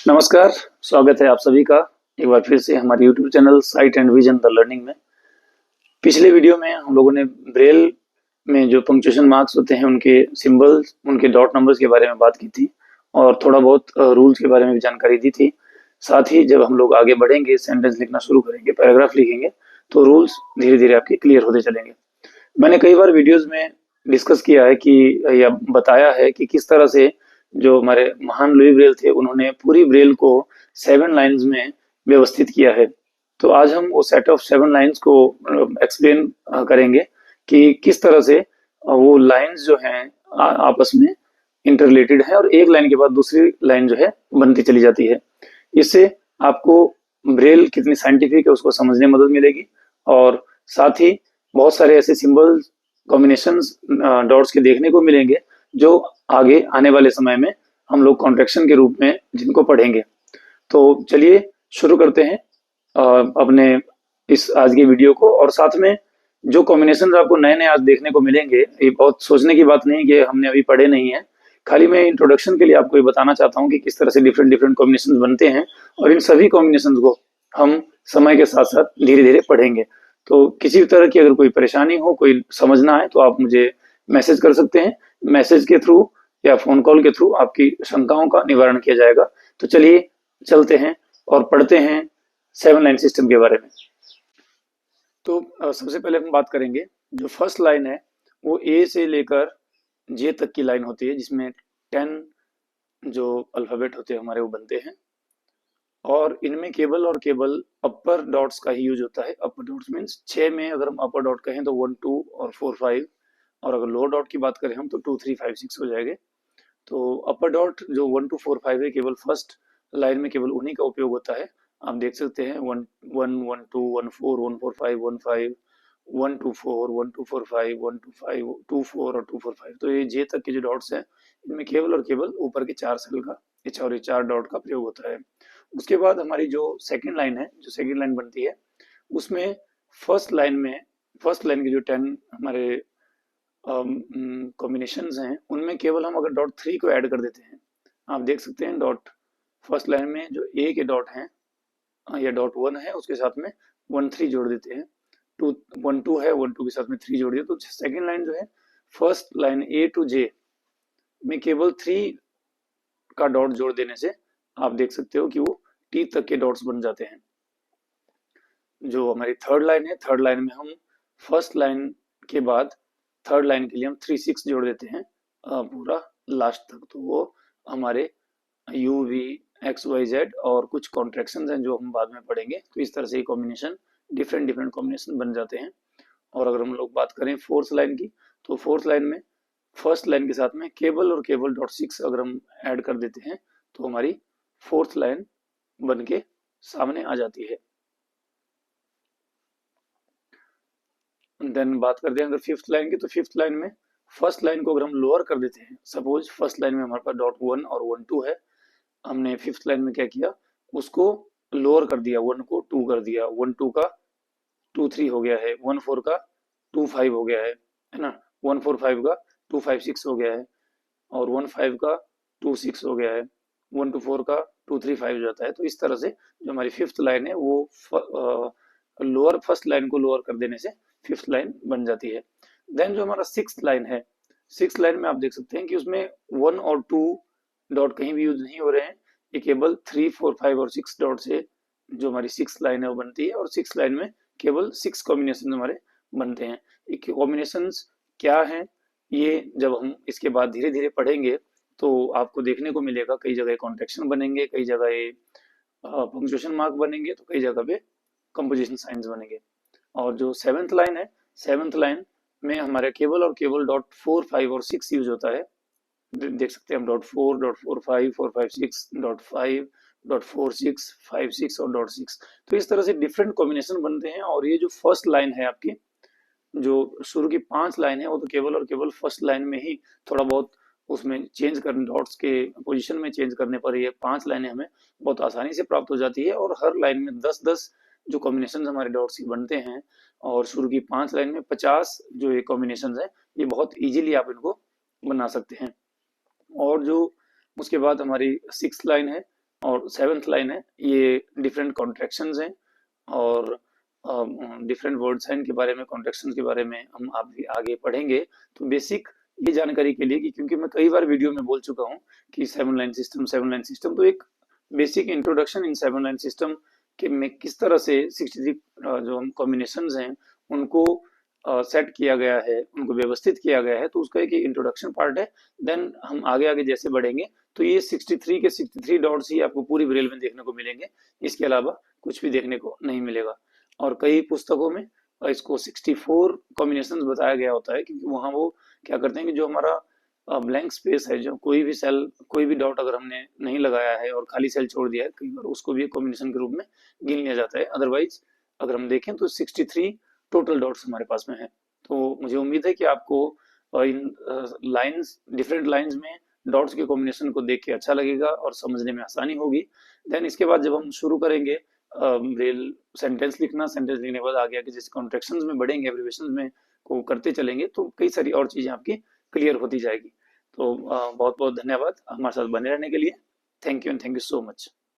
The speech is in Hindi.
नमस्कार, स्वागत है आप सभी का एक बार फिर से हमारे YouTube channel site and vision the learning में। पिछले वीडियो में हम लोगों ने ब्रेल में जो पंक्चुएशन मार्क्स होते हैं उनके सिंबल्स, उनके डॉट नंबर्स के बारे में बात की थी और थोड़ा बहुत रूल्स के बारे में भी जानकारी दी थी। साथ ही जब हम लोग आगे बढ़ेंगे, सेंटेंस लिखना शुरू करेंगे, पैराग्राफ लिखेंगे तो रूल्स धीरे-धीरे आपके क्लियर होते चलेंगे। मैंने कई बार वीडियोस में डिस्कस किया है कि या बताया है कि किस तरह से जो हमारे महान लुई ब्रेल थे उन्होंने पूरी ब्रेल को 7 लाइन्स में व्यवस्थित किया है। तो आज हम वो सेट ऑफ 7 लाइन्स को एक्सप्लेन करेंगे कि किस तरह से वो लाइन्स जो हैं आपस में इंटररिलेटेड है और एक लाइन के बाद दूसरी लाइन जो है बनती चली जाती है। इससे आपको ब्रेल कितनी साइंटिफिक है उसको समझने में मदद मिलेगी और साथ ही बहुत सारे ऐसे सिंबल कॉम्बिनेशंस डॉट्स के देखने को मिलेंगे जो आगे आने वाले समय में हम लोग कॉन्ट्रैक्शन के रूप में जिनको पढ़ेंगे। तो चलिए शुरू करते हैं अपने इस आज के वीडियो को। और साथ में जो कॉम्बिनेशन आपको नए नए आज देखने को मिलेंगे, ये बहुत सोचने की बात नहीं कि हमने अभी पढ़े नहीं है, खाली मैं इंट्रोडक्शन के लिए आपको ये बताना चाहता हूँ कि किस तरह से डिफरेंट डिफरेंट कॉम्बिनेशन बनते हैं और इन सभी कॉम्बिनेशन को हम समय के साथ साथ धीरे धीरे पढ़ेंगे। तो किसी भी तरह की अगर कोई परेशानी हो, कोई समझना है तो आप मुझे मैसेज कर सकते हैं। मैसेज के थ्रू या फोन कॉल के थ्रू आपकी शंकाओं का निवारण किया जाएगा। तो चलिए चलते हैं और पढ़ते हैं 7 लाइन सिस्टम के बारे में। तो सबसे पहले हम बात करेंगे, जो फर्स्ट लाइन है वो ए से लेकर जे तक की लाइन होती है, जिसमें 10 जो अल्फाबेट होते हैं हमारे वो बनते हैं और इनमें केवल और केवल अपर डॉट्स का ही यूज होता है। अपर डॉट्स मीन्स 6 में अगर हम अपर डॉट कहें तो 1 2 और 4 5, और अगर लोअर डॉट की बात करें हम तो 2 3 5 6 हो जाएंगे। तो अपर डॉट जो 1 2 4 5 है, केवल फर्स्ट लाइन में केवल उन्हीं का उपयोग होता है। आप देख सकते हैं 1 1 1 2 1 4 1 4 5 1 5 1 2 4 1 2 4 5 1 2 5 2 4 और 2 4 5। तो ये जे तक के जो डॉट्स हैं इनमें केवल और केवल ऊपर के 4 सेल का और ये 4 डॉट का प्रयोग होता है। उसके बाद हमारी जो सेकंड लाइन है, जो सेकंड लाइन बनती है उसमें फर्स्ट लाइन में फर्स्ट लाइन के जो 10 हमारे कॉम्बिनेशंस हैं उनमें केवल हम अगर डॉट 3 को ऐड कर देते हैं, आप देख सकते हैं डॉट फर्स्ट लाइन में जो ए के डॉट हैं या डॉट 1 है उसके साथ में 1 3 जोड़ देते हैं, 2 1 2 है 1 2 के साथ में 3 जोड़ दिया। तो सेकंड लाइन जो है फर्स्ट लाइन ए टू जे में केवल 3 का डॉट जोड़ देने से आप देख सकते हो कि वो टी तक के डॉट्स बन जाते हैं। जो हमारी थर्ड लाइन है, थर्ड लाइन में हम फर्स्ट लाइन के बाद थर्ड लाइन के लिए हम 3 6 जोड़ देते हैं पूरा लास्ट तक। तो वो हमारे U V X Y Z और कुछ कॉन्ट्रैक्शन हैं जो हम बाद में पढ़ेंगे। तो इस तरह से ये कॉम्बिनेशन डिफरेंट डिफरेंट कॉम्बिनेशन बन जाते हैं। और अगर हम लोग बात करें फोर्थ लाइन की, तो फोर्थ लाइन में फर्स्ट लाइन के साथ में केवल और केवल डॉट 6 अगर हम ऐड कर देते हैं तो हमारी फोर्थ लाइन बन के सामने आ जाती है। देन बात करते हैं अगर फिफ्थ लाइन की, तो फिफ्थ लाइन में फर्स्ट लाइन को अगर हम लोअर कर देते हैं, सपोज फर्स्ट लाइन में हमारे पास डॉट 1 और 1 2 है, हमने फिफ्थ लाइन में क्या किया, उसको लोअर कर दिया, 1 को 2 कर दिया, 1 2 का 2 3 हो गया है, 1 4 का 2 5 हो गया है ना, 1 4 5 का 2 5 6 हो गया है और 1 5 का 2 6 हो गया है, 1 2 4 का 2 3 5 हो जाता है। तो इस तरह से जो हमारी फिफ्थ लाइन है वो लोअर फर्स्ट लाइन को लोअर कर देने से फिफ्थ लाइन बन जाती है। देन जो हमारा सिक्स्थ लाइन है, सिक्स्थ लाइन में आप देख सकते हैं कि उसमें 1 और 2 डॉट कहीं भी यूज नहीं हो रहे हैं, ये केवल 3 4 5 और 6 डॉट से जो हमारी सिक्स लाइन है वो बनती है और सिक्स लाइन में केवल 6 कॉम्बिनेशन हमारे बनते हैं। ये कॉम्बिनेशन क्या है ये जब हम इसके बाद धीरे धीरे पढ़ेंगे तो आपको देखने को मिलेगा। कई जगह कॉन्ट्रैक्शन बनेंगे, कई जगह ये पंक्चुएशन मार्क बनेंगे, तो कई जगह पे कंपोजिशन साइंस बनेंगे। और जो सेवेंथ लाइन है, सेवेंथ लाइन में हमारे केवल और केवल डॉट 4 5 और 6 यूज होता है। देख सकते हैं हम डॉट 4 5 4 5 6 डॉट 5 डॉट 4 6 5 6 और डॉट 6। तो इस तरह से डिफरेंट कॉम्बिनेशन बनते हैं। और ये जो फर्स्ट लाइन है आपकी, जो शुरू की 5 लाइन है, वो तो केवल और केवल फर्स्ट लाइन में ही थोड़ा बहुत उसमें चेंज करने, डॉट्स के पोजीशन में चेंज करने पर ये 5 लाइनें हमें बहुत आसानी से प्राप्त हो जाती है। और हर लाइन में 10-10 जो कॉम्बिनेशन हमारे डॉट्स के बनते हैं और शुरू की 5 लाइन में 50 जो ये कॉम्बिनेशन है, ये बहुत इजीली आप इनको बना सकते हैं। और जो उसके बाद हमारी सिक्स लाइन है, और 7th लाइन है, ये डिफरेंट कॉन्ट्रैक्शंस हैं और डिफरेंट वर्ड्स हैं, इनके बारे में, कॉन्ट्रैक्शंस के बारे में हम आगे आगे पढ़ेंगे। तो बेसिक ये जानकारी के लिए कि क्योंकि मैं कई बार वीडियो में बोल चुका हूँ कि 7 लाइन सिस्टम, तो एक basic introduction in 7 line system के में किस तरह से 63 जो हम कॉम्बिनेशंस हैं उनको सेट किया गया है, उनको व्यवस्थित किया गया है, तो उसका एक इंट्रोडक्शन पार्ट है। देन हम आगे आगे जैसे बढ़ेंगे तो ये 63 के 63 डॉट्स ही आपको पूरी ब्रेल में देखने को मिलेंगे, इसके अलावा कुछ भी देखने को नहीं मिलेगा। और कई पुस्तकों में इसको 64 कॉम्बिनेशन बताया गया होता है, क्योंकि वहाँ वो क्या करते हैं कि जो हमारा ब्लैंक स्पेस है, जो कोई भी सेल, कोई भी डॉट अगर हमने नहीं लगाया है और खाली सेल छोड़ दिया है, कई बार उसको भी एक कॉम्बिनेशन के रूप में गिन लिया जाता है। अदरवाइज अगर हम देखें तो 63 टोटल डॉट्स हमारे पास में है। तो मुझे उम्मीद है कि आपको इन लाइंस, डिफरेंट लाइंस में डॉट्स के कॉम्बिनेशन को देख के अच्छा लगेगा और समझने में आसानी होगी। देन इसके बाद जब हम शुरू करेंगे ब्रेल सेंटेंस लिखना, सेंटेंस लिखने के बाद आगे आगे जैसे कॉन्ट्रैक्शंस में बढ़ेंगे, एब्रिविएशंस में को करते चलेंगे, तो कई सारी और चीजें आपकी क्लियर होती जाएगी। तो बहुत बहुत धन्यवाद हमारे साथ बने रहने के लिए। Thank you and thank you so much.